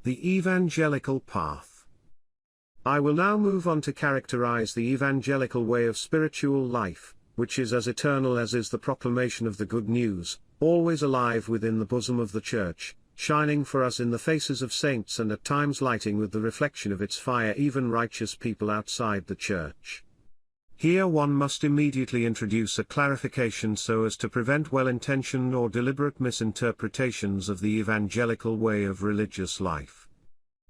The evangelical path. I will now move on to characterize the evangelical way of spiritual life, which is as eternal as is the proclamation of the good news, always alive within the bosom of the Church, shining for us in the faces of saints and at times lighting with the reflection of its fire even righteous people outside the Church. Here one must immediately introduce a clarification so as to prevent well-intentioned or deliberate misinterpretations of the evangelical way of religious life.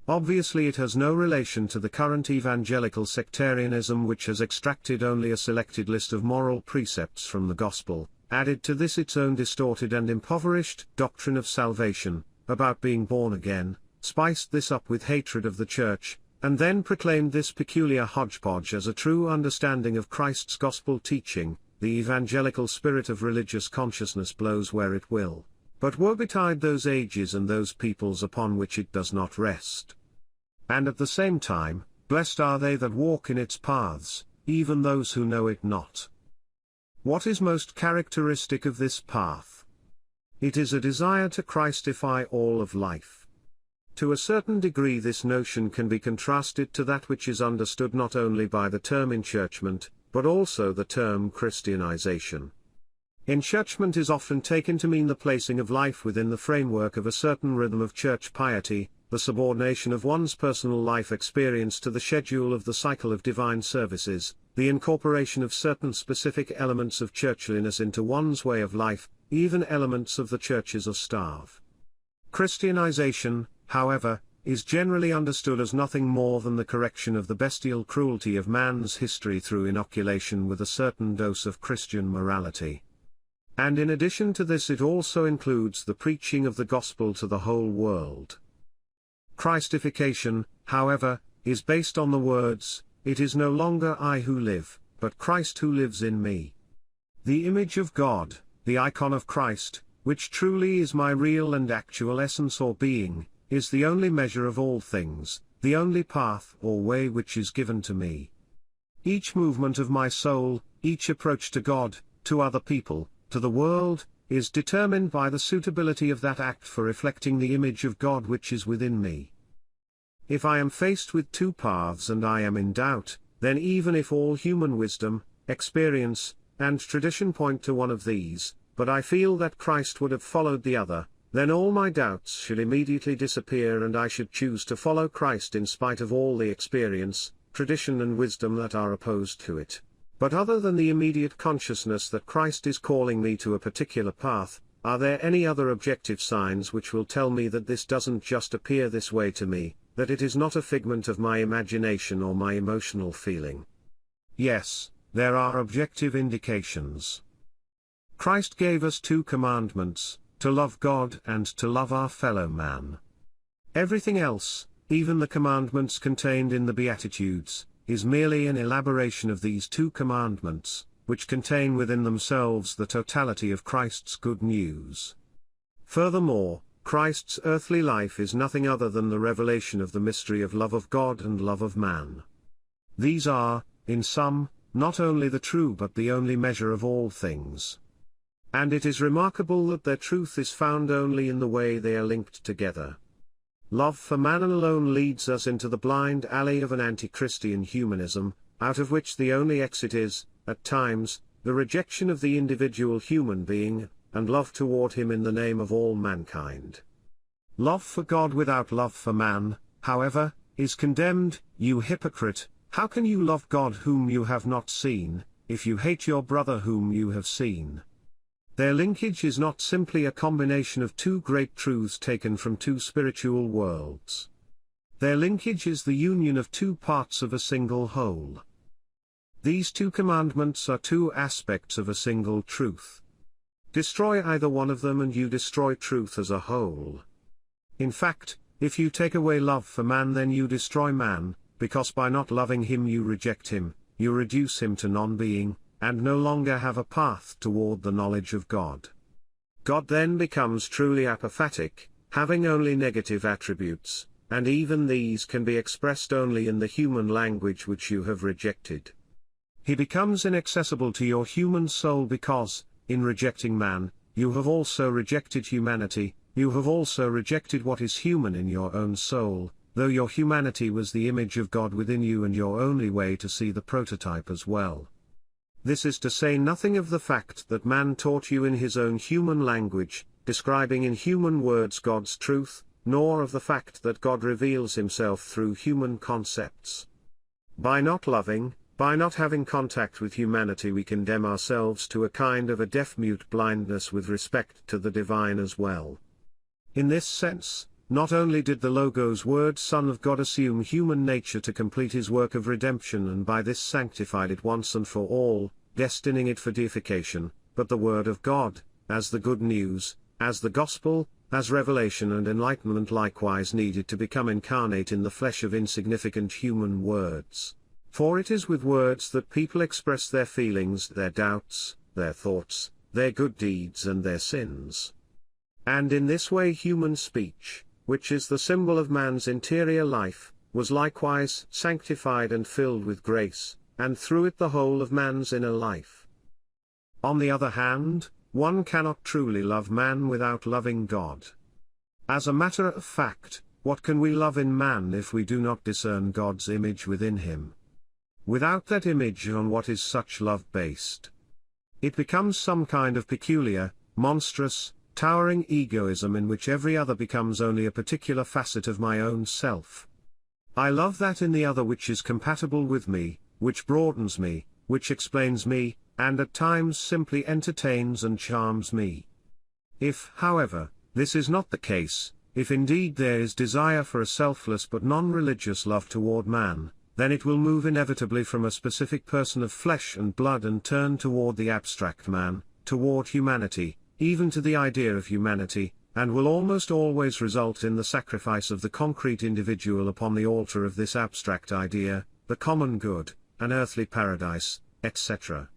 Obviously it has no relation to the current evangelical sectarianism which has extracted only a selected list of moral precepts from the gospel, added to this its own distorted and impoverished doctrine of salvation, about being born again, spiced this up with hatred of the Church, and then proclaimed this peculiar hodgepodge as a true understanding of Christ's gospel teaching. The evangelical spirit of religious consciousness blows where it will, but woe betide those ages and those peoples upon which it does not rest. And at the same time, blessed are they that walk in its paths, even those who know it not. What is most characteristic of this path? It is a desire to Christify all of life. To a certain degree this notion can be contrasted to that which is understood not only by the term enchurchment, but also the term Christianization. Enchurchment is often taken to mean the placing of life within the framework of a certain rhythm of church piety, the subordination of one's personal life experience to the schedule of the cycle of divine services, the incorporation of certain specific elements of churchliness into one's way of life, even elements of the Church's staff. Christianization, however, is generally understood as nothing more than the correction of the bestial cruelty of man's history through inoculation with a certain dose of Christian morality. And in addition to this it also includes the preaching of the gospel to the whole world. Christification, however, is based on the words, "It is no longer I who live, but Christ who lives in me." The image of God, the icon of Christ, which truly is my real and actual essence or being, is the only measure of all things, the only path or way which is given to me. Each movement of my soul, each approach to God, to other people, to the world, is determined by the suitability of that act for reflecting the image of God which is within me. If I am faced with two paths and I am in doubt, then even if all human wisdom, experience, and tradition point to one of these, but I feel that Christ would have followed the other, then all my doubts should immediately disappear and I should choose to follow Christ in spite of all the experience, tradition and wisdom that are opposed to it. But other than the immediate consciousness that Christ is calling me to a particular path, are there any other objective signs which will tell me that this doesn't just appear this way to me, that it is not a figment of my imagination or my emotional feeling? Yes, there are objective indications. Christ gave us two commandments, to love God and to love our fellow man. Everything else, even the commandments contained in the Beatitudes, is merely an elaboration of these two commandments, which contain within themselves the totality of Christ's good news. Furthermore, Christ's earthly life is nothing other than the revelation of the mystery of love of God and love of man. These are, in sum, not only the true but the only measure of all things. And it is remarkable that their truth is found only in the way they are linked together. Love for man alone leads us into the blind alley of an anti-Christian humanism, out of which the only exit is, at times, the rejection of the individual human being, and love toward him in the name of all mankind. Love for God without love for man, however, is condemned. You hypocrite, how can you love God whom you have not seen, if you hate your brother whom you have seen? Their linkage is not simply a combination of two great truths taken from two spiritual worlds. Their linkage is the union of two parts of a single whole. These two commandments are two aspects of a single truth. Destroy either one of them and you destroy truth as a whole. In fact, if you take away love for man then you destroy man, because by not loving him you reject him, you reduce him to non-being, and no longer have a path toward the knowledge of God. God then becomes truly apophatic, having only negative attributes, and even these can be expressed only in the human language which you have rejected. He becomes inaccessible to your human soul because, in rejecting man, you have also rejected humanity, you have also rejected what is human in your own soul, though your humanity was the image of God within you and your only way to see the prototype as well. This is to say nothing of the fact that man taught you in his own human language, describing in human words God's truth, nor of the fact that God reveals himself through human concepts. By not loving, by not having contact with humanity, we condemn ourselves to a kind of a deaf-mute blindness with respect to the divine as well. In this sense, not only did the Logos Word Son of God assume human nature to complete his work of redemption and by this sanctified it once and for all, destining it for deification, but the Word of God, as the good news, as the gospel, as revelation and enlightenment likewise needed to become incarnate in the flesh of insignificant human words. For it is with words that people express their feelings, their doubts, their thoughts, their good deeds and their sins. And in this way human speech, which is the symbol of man's interior life, was likewise sanctified and filled with grace, and through it the whole of man's inner life. On the other hand, one cannot truly love man without loving God. As a matter of fact, what can we love in man if we do not discern God's image within him? Without that image, on what is such love based? It becomes some kind of peculiar, monstrous, towering egoism in which every other becomes only a particular facet of my own self. I love that in the other which is compatible with me, which broadens me, which explains me, and at times simply entertains and charms me. If, however, this is not the case, if indeed there is desire for a selfless but non-religious love toward man, then it will move inevitably from a specific person of flesh and blood and turn toward the abstract man, toward humanity, even to the idea of humanity, and will almost always result in the sacrifice of the concrete individual upon the altar of this abstract idea, the common good, an earthly paradise, etc.